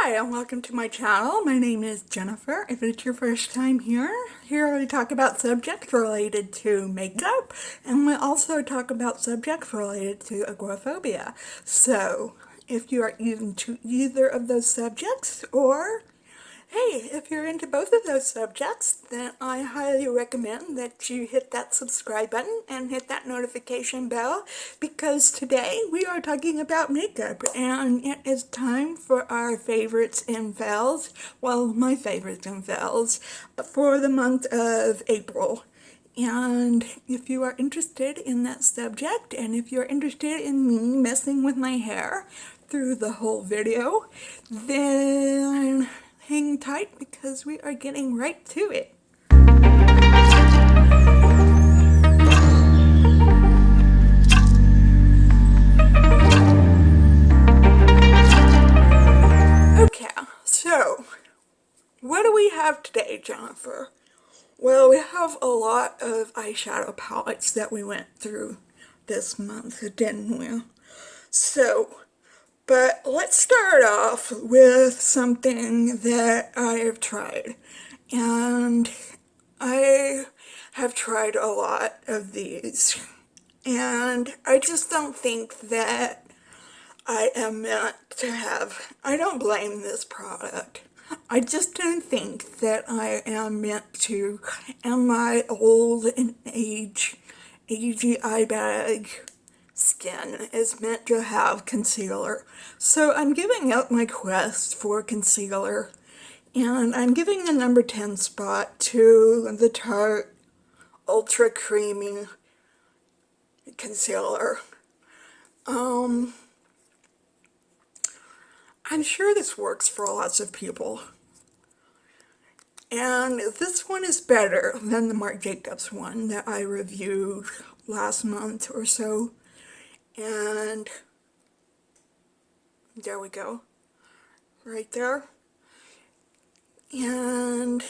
Hi, and welcome to my channel. My name is Jennifer. If it's your first time here we talk about subjects related to makeup, and we also talk about subjects related to agoraphobia. So, if you are into either of those subjects, or hey, if you're into both of those subjects, then I highly recommend that you hit that subscribe button and hit that notification bell, because today we are talking about makeup and it is time for our favorites and fails, well, my favorites and fails, for the month of April. And if you are interested in that subject, and if you're interested in me messing with my hair through the whole video, then hang tight because we are getting right to it. Okay, so what do we have today, Jennifer? Well, we have a lot of eyeshadow palettes that we went through this month, didn't we? But let's start off with something that I have tried. And I have tried a lot of these. And I just don't think that I am meant to have. I don't blame this product. I just don't think that I am meant to, in my old and agey eye bag skin, is meant to have concealer. So I'm giving up my quest for concealer, and I'm giving the number 10 spot to the Tarte Ultra Creamy Concealer. I'm sure this works for lots of people. And this one is better than the Marc Jacobs one that I reviewed last month or so. And there we go, right there. And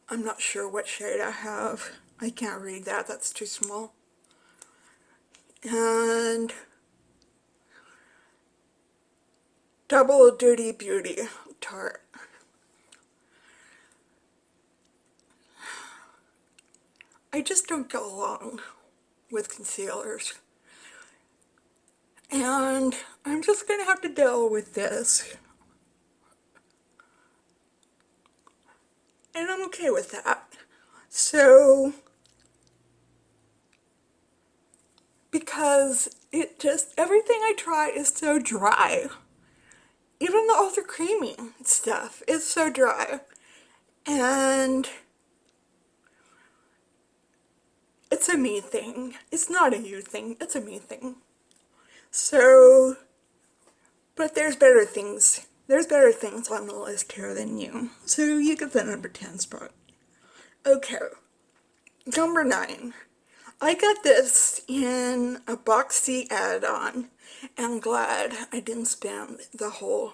I'm not sure what shade I have. I can't read that, that's too small. And Double Duty Beauty Tarte. I just don't go along with concealers. And I'm just gonna have to deal with this. And I'm okay with that. So, because it just, everything I try is so dry. Even the Ultra Creamy stuff is so dry. And it's a me thing. It's not a you thing, it's a me thing. So, but there's better things. There's better things on the list here than you. So you get the number 10 spot. Okay, number 9. I got this in a boxy add-on. I'm glad I didn't spend the whole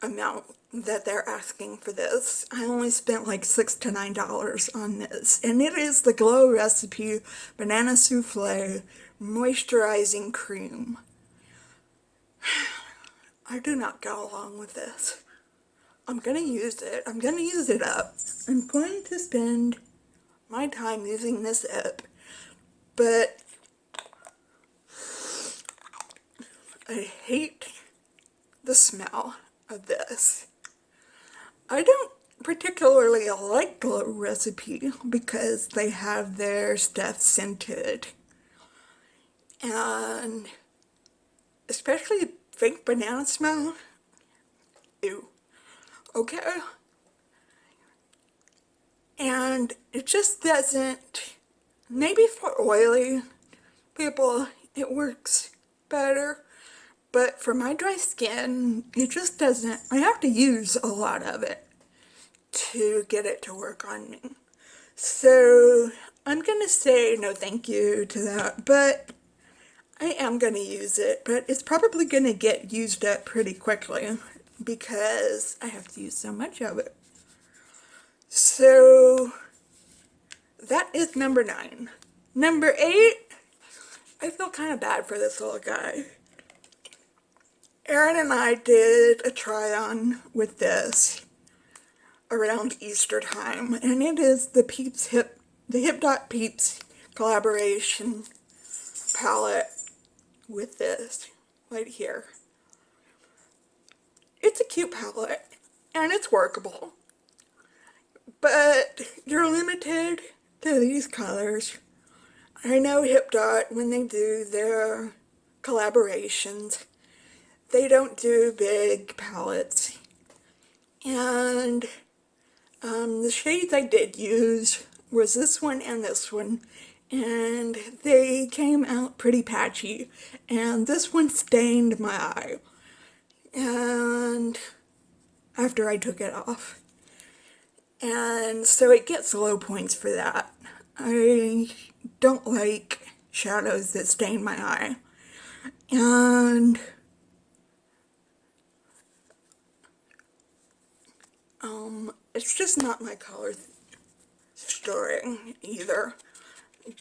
amount that they're asking for this. I only spent like $6 to $9 on this, and it is the Glow Recipe Banana Souffle Moisturizing Cream. I do not go along with this. I'm gonna use it. I'm gonna use it up. I'm going to spend my time using this up, but I hate the smell of this. I don't particularly like Glow Recipe because they have their stuff scented, and especially fake banana smell. Ew. Okay. And it just doesn't, maybe for oily people it works better, but for my dry skin it just doesn't. I have to use a lot of it to get it to work on me. So I'm gonna say no thank you to that, but I am gonna use it, but it's probably gonna get used up pretty quickly because I have to use so much of it. So that is number 9. Number 8, I feel kind of bad for this little guy. Erin and I did a try-on with this around Easter time, and it is the Hip Dot Peeps collaboration palette with this right here. It's a cute palette, and it's workable, but you're limited to these colors. I know Hip Dot, when they do their collaborations, they don't do big palettes, and the shades I did use was this one and this one, and they came out pretty patchy, and this one stained my eye, and after I took it off, and so it gets low points for that. I don't like shadows that stain my eye, and it's just not my color story either.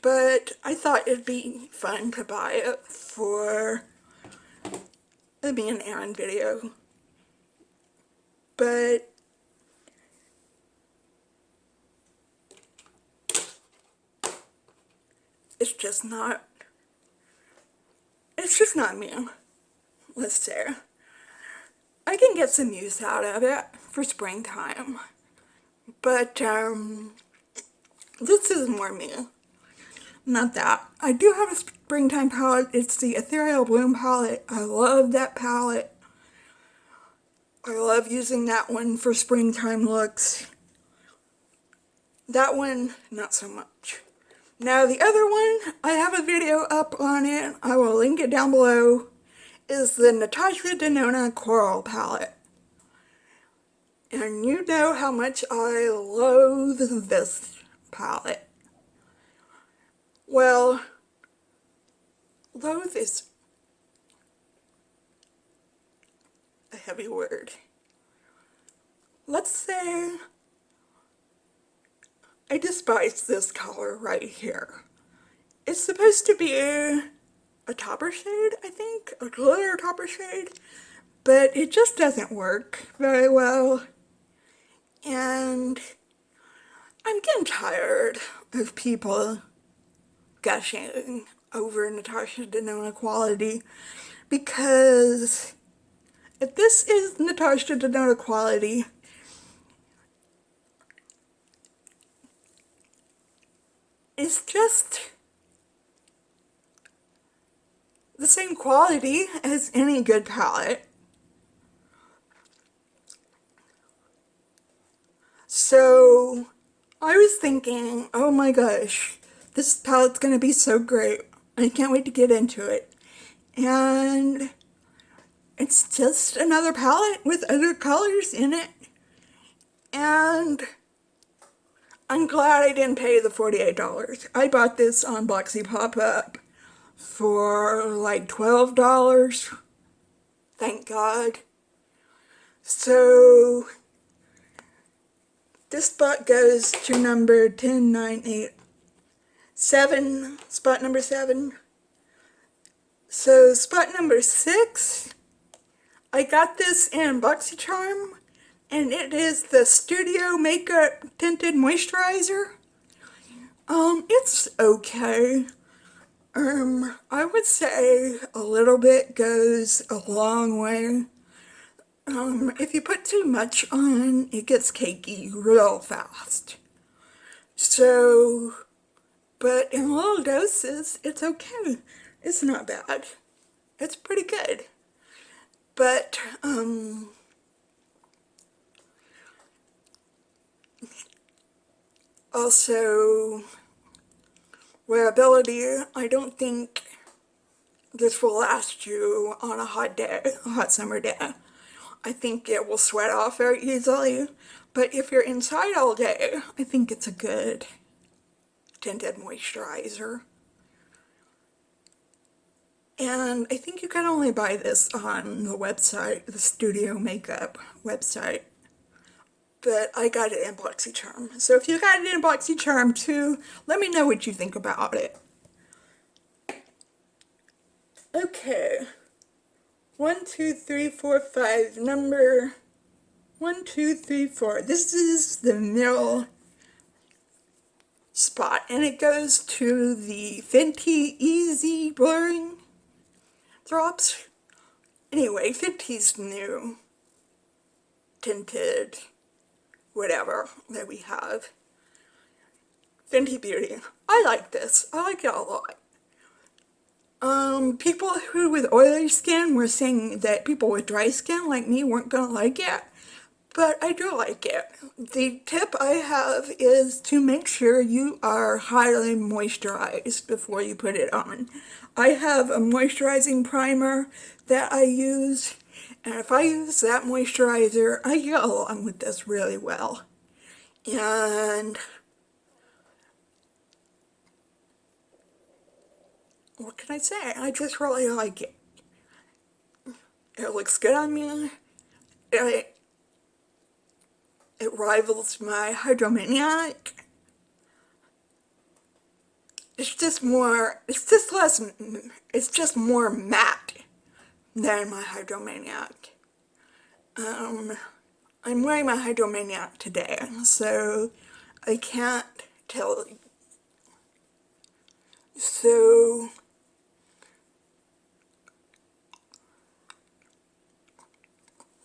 But I thought it'd be fun to buy it for a me and Erin video. But it's just not me, let's say. I can get some use out of it for springtime, but this is more me. Not that. I do have a springtime palette. It's the Ethereal Bloom palette. I love that palette. I love using that one for springtime looks. That one, not so much. Now the other one, I have a video up on it. I will link it down below. Is the Natasha Denona Coral palette. And you know how much I loathe this palette. Well, loathe is a heavy word. Let's say I despise this color right here. It's supposed to be a topper shade, I think, a glitter topper shade, but it just doesn't work very well. And I'm getting tired of people gushing over Natasha Denona quality, because if this is Natasha Denona quality, it's just the same quality as any good palette. So I was thinking, oh my gosh, this palette's gonna be so great. I can't wait to get into it. And it's just another palette with other colors in it. And I'm glad I didn't pay the $48. I bought this on Boxy Pop-Up for like $12. Thank God. So this spot goes to number 10, 9, 8, 7, spot number 7. So spot number 6, I got this in BoxyCharm, and it is the Studio Makeup Tinted Moisturizer. It's okay. I would say a little bit goes a long way. If you put too much on, it gets cakey real fast. So, but in little doses, it's okay. It's not bad. It's pretty good. But, also, wearability, I don't think this will last you on a hot day, a hot summer day. I think it will sweat off very easily, but if you're inside all day, I think it's a good tinted moisturizer. And I think you can only buy this on the website, the Studio Makeup website. But I got it in BoxyCharm. So if you got it in BoxyCharm too, let me know what you think about it. Okay. 1, 2, 3, 4, 5. Number 1, 2, 3, 4. This is the middle spot, and it goes to the Fenty Easy Blurring Drops. Anyway, Fenty's new tinted whatever that we have. Fenty Beauty. I like this. I like it a lot. People who with oily skin were saying that people with dry skin like me weren't gonna like it, but I do like it. The tip I have is to make sure you are highly moisturized before you put it on. I have a moisturizing primer that I use, and if I use that moisturizer, I get along with this really well. And what can I say? I just really like it. It looks good on me. It rivals my Hydromaniac. It's just more matte than my Hydromaniac. I'm wearing my Hydromaniac today, so I can't tell. So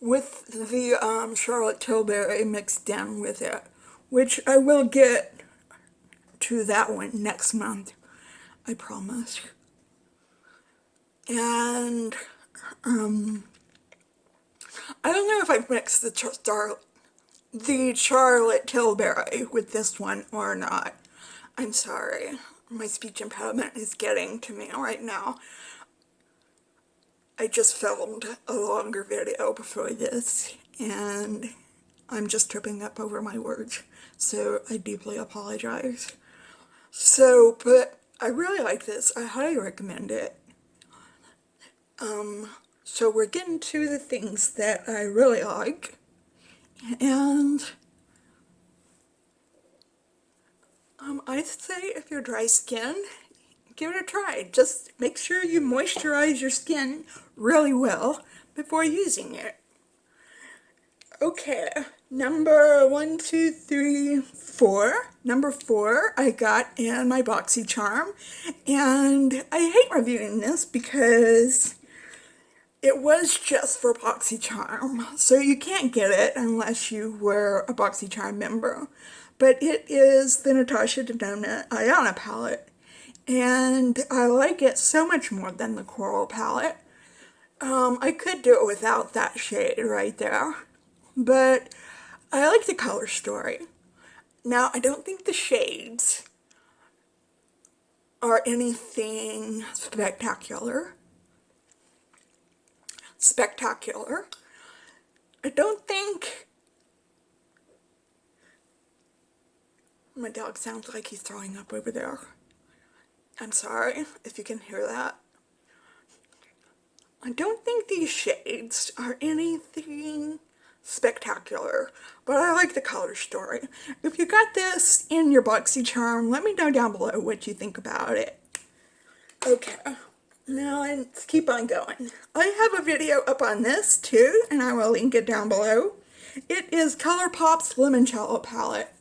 with the Charlotte Tilbury mixed in with it, which I will get to that one next month, I promise. And I don't know if I've mixed the Charlotte Tilbury with this one or not. I'm sorry. My speech impediment is getting to me right now. I just filmed a longer video before this, and I'm just tripping up over my words, so I deeply apologize. So, but I really like this. I highly recommend it. So we're getting to the things that I really like, and I'd say if you're dry skin, give it a try. Just make sure you moisturize your skin really well before using it. Okay, number 1, 2, 3, 4. Number 4 I got in my BoxyCharm, and I hate reviewing this because it was just for BoxyCharm, so you can't get it unless you were a BoxyCharm member. But it is the Natasha Denona Ayana palette, and I like it so much more than the Coral palette. I could do it without that shade right there, but I like the color story. Now, I don't think the shades are anything spectacular. I don't think... My dog sounds like he's throwing up over there. I'm sorry if you can hear that. I don't think these shades are anything spectacular, but I like the color story. If you got this in your BoxyCharm, let me know down below what you think about it. Okay, now let's keep on going. I have a video up on this too, and I will link it down below. It is Colourpop's Limoncello palette,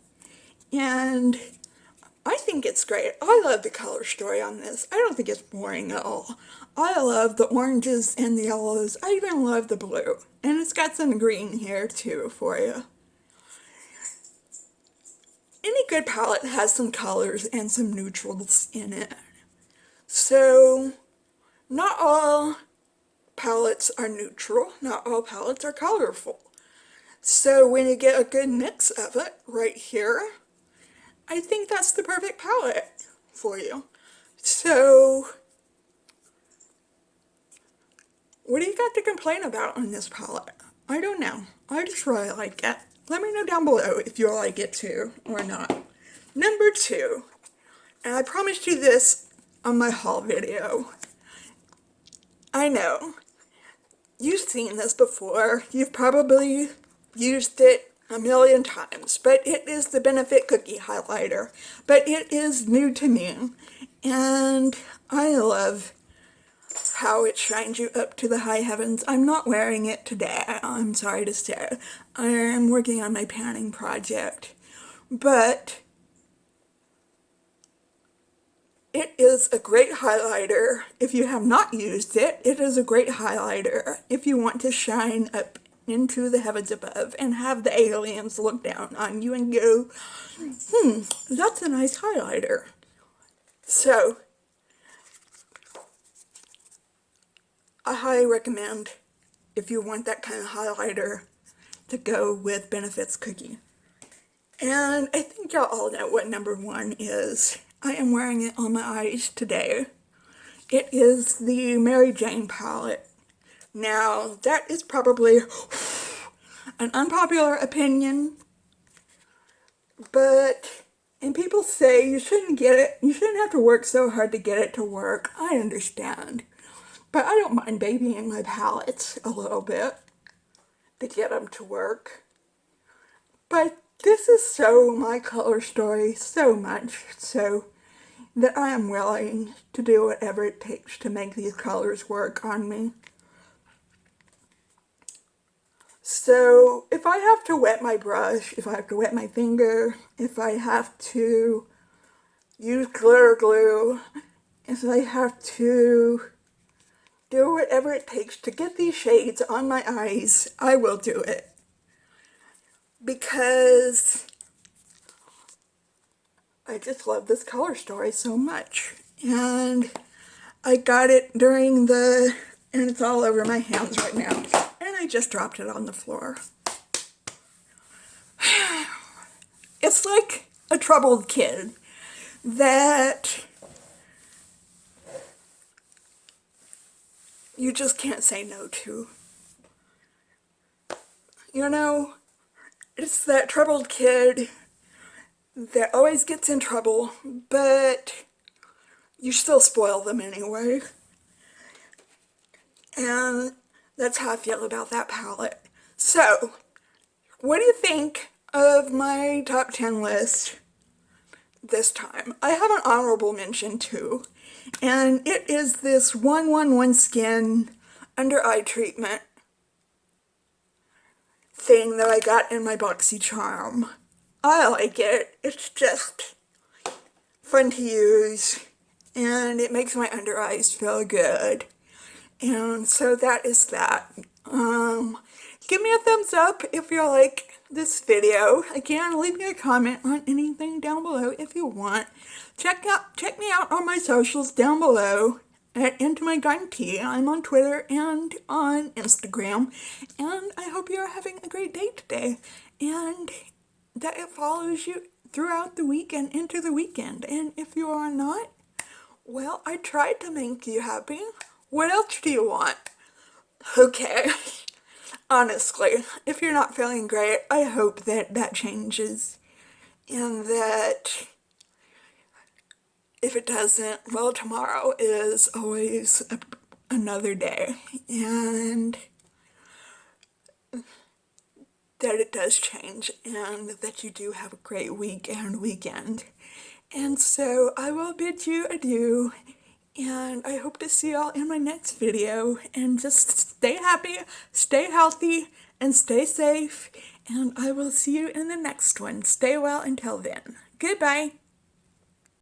and I think it's great. I love the color story on this. I don't think it's boring at all. I love the oranges and the yellows. I even love the blue. And it's got some green here too for you. Any good palette has some colors and some neutrals in it. So, not all palettes are neutral. Not all palettes are colorful. So when you get a good mix of it right here, I think that's the perfect palette for you. So, what do you got to complain about on this palette? I don't know. I just really like it. Let me know down below if you like it too or not. Number 2, and I promised you this on my haul video. I know, you've seen this before. You've probably used it a million times, but it is the Benefit Cookie Highlighter. But it is new to me, and I love how it shines you up to the high heavens. I'm not wearing it today, I'm sorry to say. I am working on my panning project. But it is a great highlighter. If you have not used it, it is a great highlighter if you want to shine up into the heavens above and have the aliens look down on you and go, that's a nice highlighter. So, I highly recommend, if you want that kind of highlighter, to go with Benefit's Cookie. And I think y'all all know what number 1 is. I am wearing it on my eyes today. It is the Mary Jane palette. Now, that is probably an unpopular opinion, and people say you shouldn't get it, you shouldn't have to work so hard to get it to work. I understand. But I don't mind babying my palettes a little bit to get them to work. But this is so my color story, so much so that I am willing to do whatever it takes to make these colors work on me. So if I have to wet my brush, if I have to wet my finger, if I have to use glitter glue, if I have to do whatever it takes to get these shades on my eyes, I will do it. Because I just love this color story so much. And I got it during and it's all over my hands right now. And I just dropped it on the floor. It's like a troubled kid that you just can't say no to. You know, it's that troubled kid that always gets in trouble, but you still spoil them anyway. And that's how I feel about that palette. So, what do you think of my top 10 list this time? I have an honorable mention too, and it is this 111 Skin under eye treatment thing that I got in my BoxyCharm. I like it. It's just fun to use, and it makes my under eyes feel good. And so that is that. Give me a thumbs up if you like this video. Again, leave me a comment on anything down below if you want. Check me out on my socials down below at Into My Gun Tea. I'm on Twitter and on Instagram. And I hope you're having a great day today. And that it follows you throughout the week and into the weekend. And if you are not, well, I tried to make you happy. What else do you want? Okay. Honestly, if you're not feeling great, I hope that that changes. And that if it doesn't, well, tomorrow is always another day. And that it does change, and that you do have a great week and weekend. And so I will bid you adieu, and I hope to see y'all in my next video. And just stay happy, stay healthy, and stay safe. And I will see you in the next one. Stay well until then. Goodbye.